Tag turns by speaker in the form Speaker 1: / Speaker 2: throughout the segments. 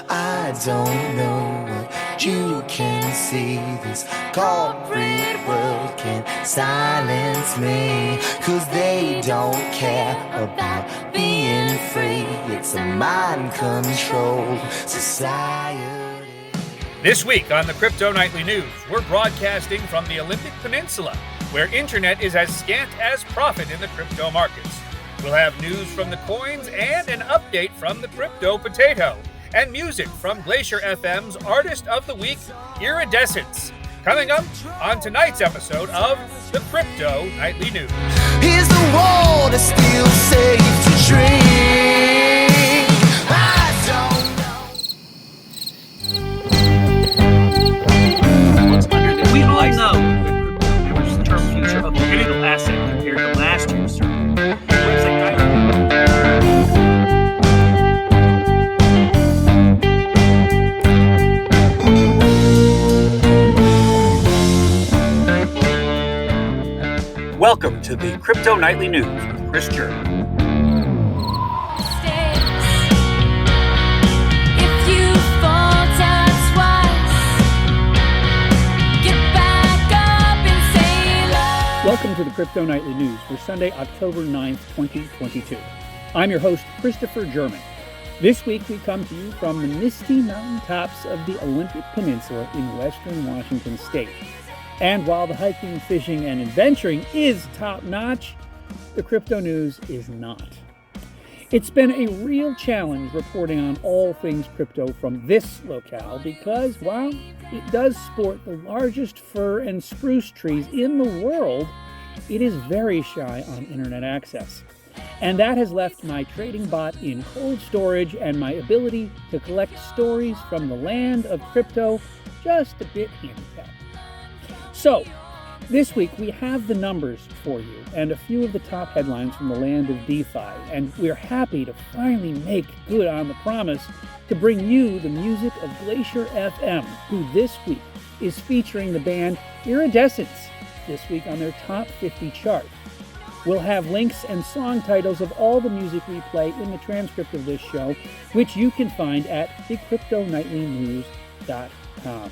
Speaker 1: I don't know what you can see. This corporate world can silence me, 'cause they don't care about being free. It's a mind-controlled society.
Speaker 2: This week on the Crypto Nightly News, we're broadcasting from the Olympic Peninsula, where internet is as scant as profit in the crypto markets. We'll have news from the coins and an update from the crypto potato, and music from Glacer FM's Artist of the Week, Iridescence. Coming up on tonight's episode of the Crypto Nightly News.
Speaker 1: Is the water still safe to drink? I don't know.
Speaker 3: What's under the we all know that crypto members the term future of the digital asset compared to last year's survey. Welcome to the Crypto Nightly News with Chris Jeremy. Welcome to the Crypto Nightly News for Sunday, October 9th, 2022. I'm your host, Christopher German. This week we come to you from the misty mountaintops of the Olympic Peninsula in western Washington state. And while the hiking, fishing, and adventuring is top-notch, the crypto news is not. It's been a real challenge reporting on all things crypto from this locale because, while it does sport the largest fir and spruce trees in the world, it is very shy on internet access. And that has left my trading bot in cold storage and my ability to collect stories from the land of crypto just a bit handicapped. So, this week we have the numbers for you and a few of the top headlines from the land of DeFi, and we're happy to finally make good on the promise to bring you the music of Glacer FM, who this week is featuring the band Iridescence this week on their top 50 chart. We'll have links and song titles of all the music we play in the transcript of this show, which you can find at thecryptonightlynews.com.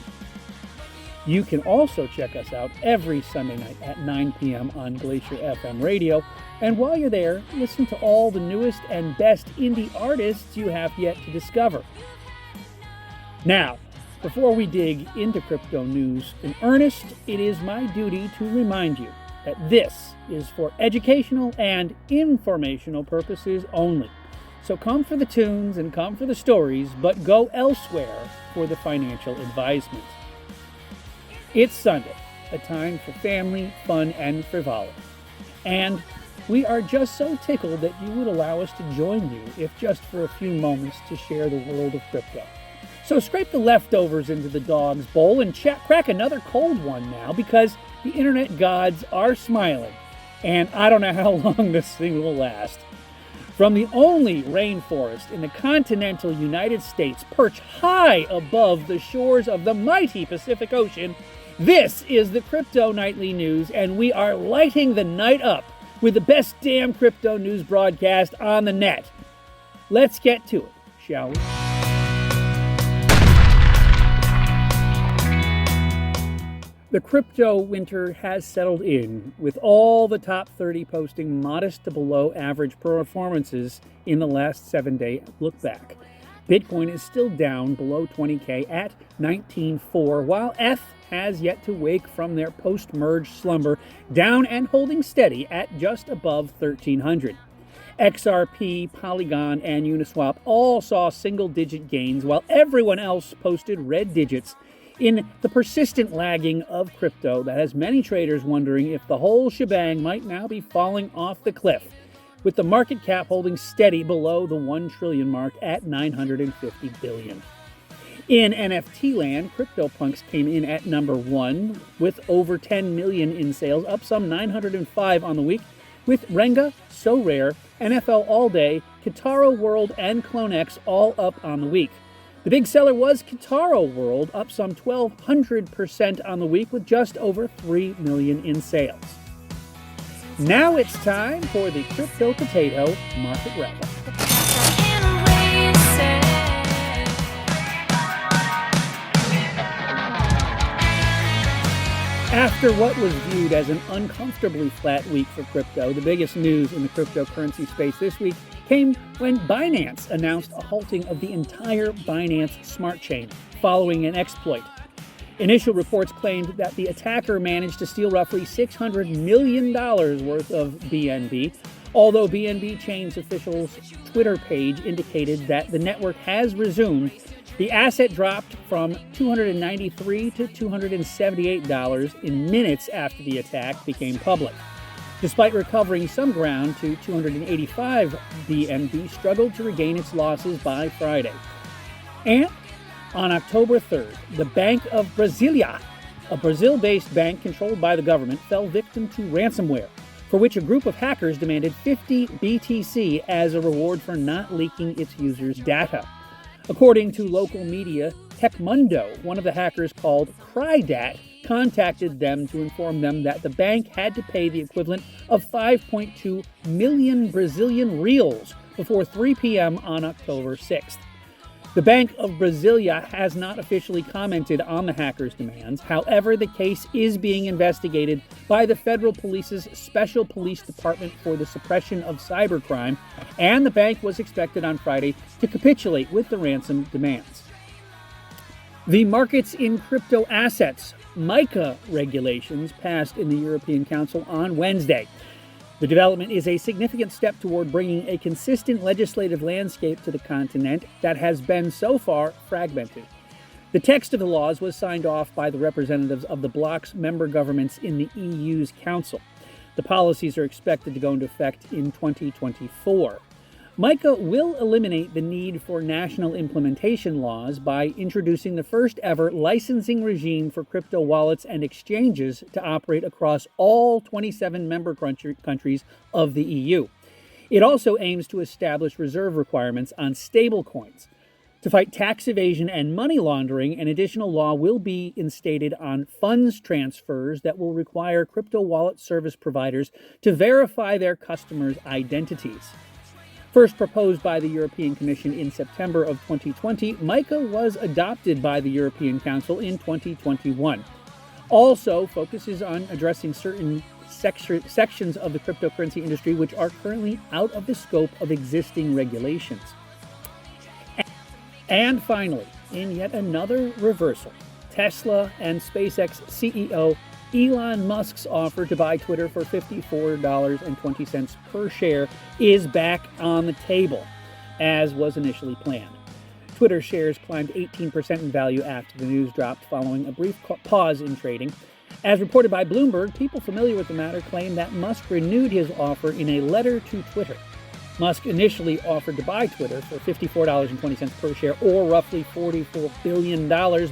Speaker 3: You can also check us out every Sunday night at 9 p.m. on Glacer FM radio. And while you're there, listen to all the newest and best indie artists you have yet to discover. Now, before we dig into crypto news in earnest, it is my duty to remind you that this is for educational and informational purposes only. So come for the tunes and come for the stories, but go elsewhere for the financial advisement. It's Sunday, a time for family, fun, and frivolity. And we are just so tickled that you would allow us to join you, if just for a few moments, to share the world of crypto. So scrape the leftovers into the dog's bowl and crack another cold one now, because the internet gods are smiling. And I don't know how long this thing will last. From the only rainforest in the continental United States, perched high above the shores of the mighty Pacific Ocean, this is the Crypto Nightly News, and we are lighting the night up with the best damn crypto news broadcast on the net. Let's get to it, shall we? The crypto winter has settled in, with all the top 30 posting modest to below average performances in the last 7-day look back. Bitcoin is still down below 20K at 19.4, while ETH has yet to wake from their post-merge slumber, down and holding steady at just above 1,300. XRP, Polygon, and Uniswap all saw single-digit gains, while everyone else posted red digits in the persistent lagging of crypto that has many traders wondering if the whole shebang might now be falling off the cliff, with the market cap holding steady below the 1 trillion mark at 950 billion. In NFT land, CryptoPunks came in at number 1 with over 10 million in sales, up some 905 on the week, with Renga, So Rare, NFL All Day, Kitaro World, and CloneX all up on the week. The big seller was Kitaro World, up some 1,200% on the week with just over 3 million in sales. Now it's time for the Crypto Potato Market Wrap-Up. After what was viewed as an uncomfortably flat week for crypto, the biggest news in the cryptocurrency space this week came when Binance announced a halting of the entire Binance smart chain following an exploit. Initial reports claimed that the attacker managed to steal roughly $600 million worth of BNB, although BNB Chain's official's Twitter page indicated that the network has resumed. The asset dropped from $293 to $278 in minutes after the attack became public. Despite recovering some ground to 285, BNB struggled to regain its losses by Friday. And on October 3rd, the Bank of Brasilia, a Brazil-based bank controlled by the government, fell victim to ransomware, for which a group of hackers demanded 50 BTC as a reward for not leaking its users' data. According to local media, Techmundo, one of the hackers called Crydat, contacted them to inform them that the bank had to pay the equivalent of 5.2 million Brazilian reals before 3 p.m. on October 6th. The Bank of Brasilia has not officially commented on the hackers' demands. However, the case is being investigated by the Federal Police's Special Police Department for the Suppression of Cybercrime, and the bank was expected on Friday to capitulate with the ransom demands. The markets in crypto assets, MiCA regulations, passed in the European Council on Wednesday. The development is a significant step toward bringing a consistent legislative landscape to the continent that has been so far fragmented. The text of the laws was signed off by the representatives of the bloc's member governments in the EU's Council. The policies are expected to go into effect in 2024. MiCA will eliminate the need for national implementation laws by introducing the first ever licensing regime for crypto wallets and exchanges to operate across all 27 member countries of the EU. It also aims to establish reserve requirements on stablecoins. To fight tax evasion and money laundering, an additional law will be instated on funds transfers that will require crypto wallet service providers to verify their customers' identities. First proposed by the European Commission in September of 2020, MiCA was adopted by the European Council in 2021. Also focuses on addressing certain sections of the cryptocurrency industry which are currently out of the scope of existing regulations. And finally, in yet another reversal, Tesla and SpaceX CEO Elon Musk's offer to buy Twitter for $54.20 per share is back on the table, as was initially planned. Twitter shares climbed 18% in value after the news dropped following a brief pause in trading. As reported by Bloomberg, people familiar with the matter claim that Musk renewed his offer in a letter to Twitter. Musk initially offered to buy Twitter for $54.20 per share, or roughly $44 billion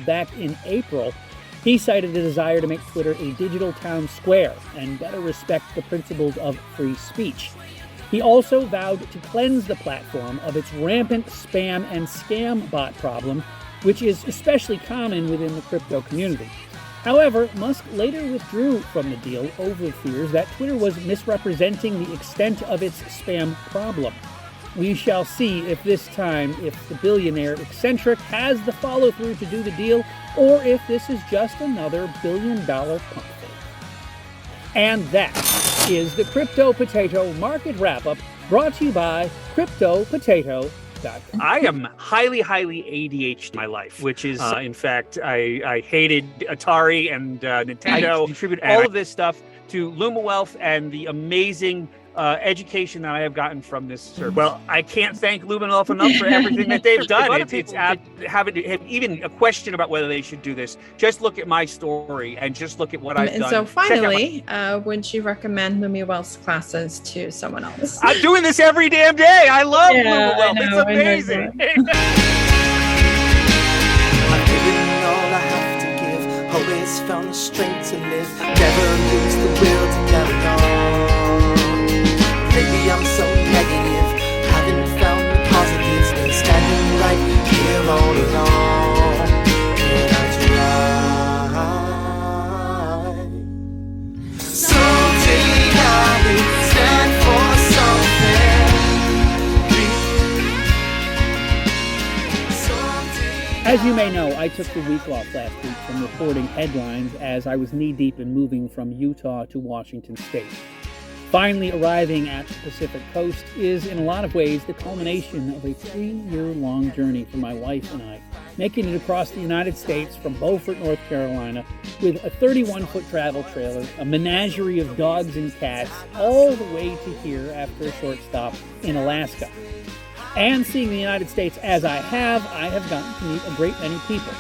Speaker 3: back in April. He cited a desire to make Twitter a digital town square and better respect the principles of free speech. He also vowed to cleanse the platform of its rampant spam and scam bot problem, which is especially common within the crypto community. However, Musk later withdrew from the deal over fears that Twitter was misrepresenting the extent of its spam problem. We shall see if this time, if the billionaire eccentric has the follow-through to do the deal, or if this is just another billion-dollar pump fake. And that is the Crypto Potato Market Wrap-Up, brought to you by CryptoPotato.com.
Speaker 2: I am highly ADHD in my life, which is, in fact, I hated Atari and Nintendo. I contribute all of this stuff to Luma Wealth and the amazing education that I have gotten from this service. Well, I can't thank Luma Wealth enough for everything that they've done. It's haven't even a question about whether they should do this. Just look at my story and just look at what I've done.
Speaker 4: And so finally, would you recommend Luma Wealth's classes to someone else?
Speaker 2: I'm doing this every damn day. I love Luma Wealth. It's amazing.
Speaker 1: I've given all I have to give, always found the strength to live, never lose the will to carry on. Maybe I'm so negative, haven't found the positives, been standing right here all along. Can I try? Someday I will stand for something. Someday
Speaker 3: As you may know, I took the week off last week from reporting headlines as I was knee-deep in moving from Utah to Washington State. Finally arriving at the Pacific Coast is, in a lot of ways, the culmination of a 3-year-long journey for my wife and I, making it across the United States from Beaufort, North Carolina, with a 31-foot travel trailer, a menagerie of dogs and cats, all the way to here after a short stop in Alaska. And seeing the United States as I have gotten to meet a great many people,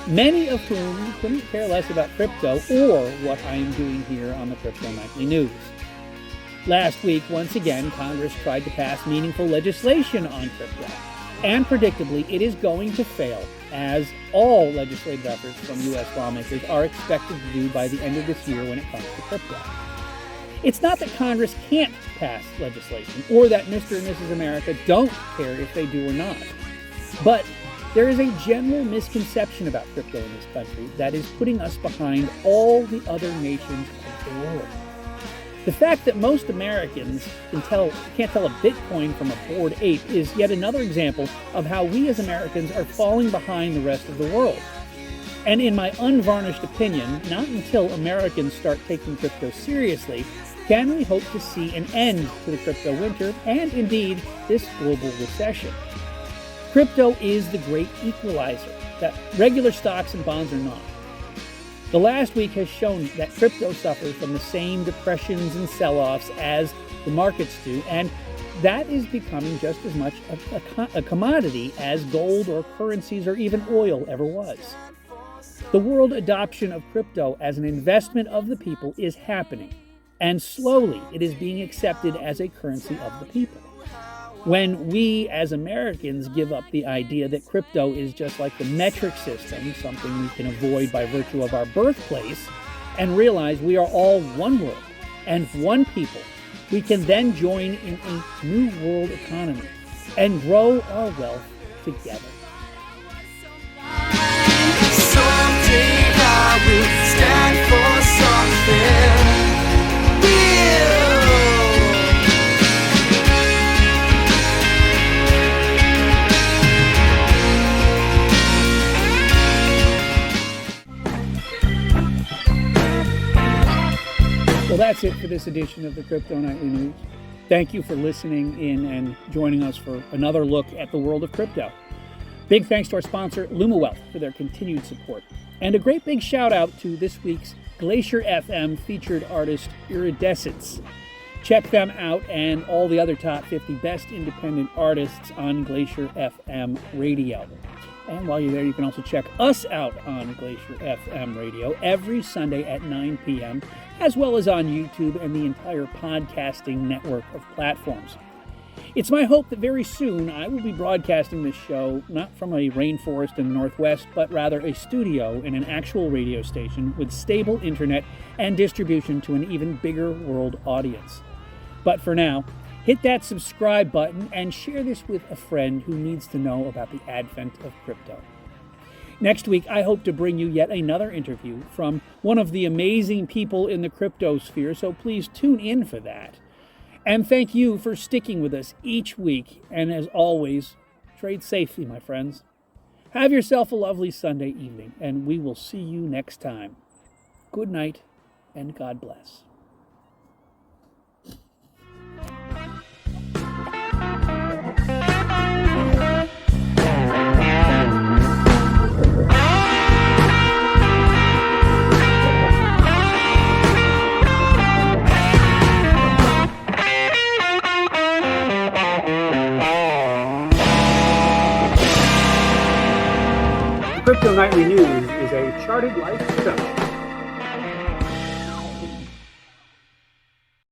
Speaker 3: many of whom couldn't care less about crypto or what I am doing here on the Crypto Nightly News. Last week, once again, Congress tried to pass meaningful legislation on crypto. And predictably, it is going to fail, as all legislative efforts from U.S. lawmakers are expected to do by the end of this year when it comes to crypto. It's not that Congress can't pass legislation, or that Mr. and Mrs. America don't care if they do or not. But there is a general misconception about crypto in this country that is putting us behind all the other nations of the world. The fact that most Americans can't tell a Bitcoin from a Bored Ape is yet another example of how we as Americans are falling behind the rest of the world. And in my unvarnished opinion, not until Americans start taking crypto seriously can we hope to see an end to the crypto winter and, indeed, this global recession. Crypto is the great equalizer that regular stocks and bonds are not. The last week has shown that crypto suffers from the same depressions and sell-offs as the markets do, and that is becoming just as much a commodity as gold or currencies or even oil ever was. The world adoption of crypto as an investment of the people is happening, and slowly it is being accepted as a currency of the people. When we as Americans give up the idea that crypto is just like the metric system, something we can avoid by virtue of our birthplace, and realize we are all one world and one people, we can then join in a new world economy and grow our wealth together.
Speaker 1: Someday I will stand for something real.
Speaker 3: Well, that's it for this edition of the Crypto Nightly News. Thank you for listening in and joining us for another look at the world of crypto. Big thanks to our sponsor, LumaWealth, for their continued support. And a great big shout out to this week's Glacer FM featured artist, Iridescence. Check them out and all the other top 50 best independent artists on Glacer FM radio. And while you're there, you can also check us out on Glacer FM radio every Sunday at 9 p.m., as well as on YouTube and the entire podcasting network of platforms. It's my hope that very soon I will be broadcasting this show not from a rainforest in the Northwest, but rather a studio in an actual radio station with stable internet and distribution to an even bigger world audience. But for now, hit that subscribe button and share this with a friend who needs to know about the advent of crypto. Next week, I hope to bring you yet another interview from one of the amazing people in the crypto sphere, so please tune in for that. And thank you for sticking with us each week, and as always, trade safely, my friends. Have yourself a lovely Sunday evening, and we will see you next time. Good night, and God bless. Crypto Nightly News is a Thechartedlife production.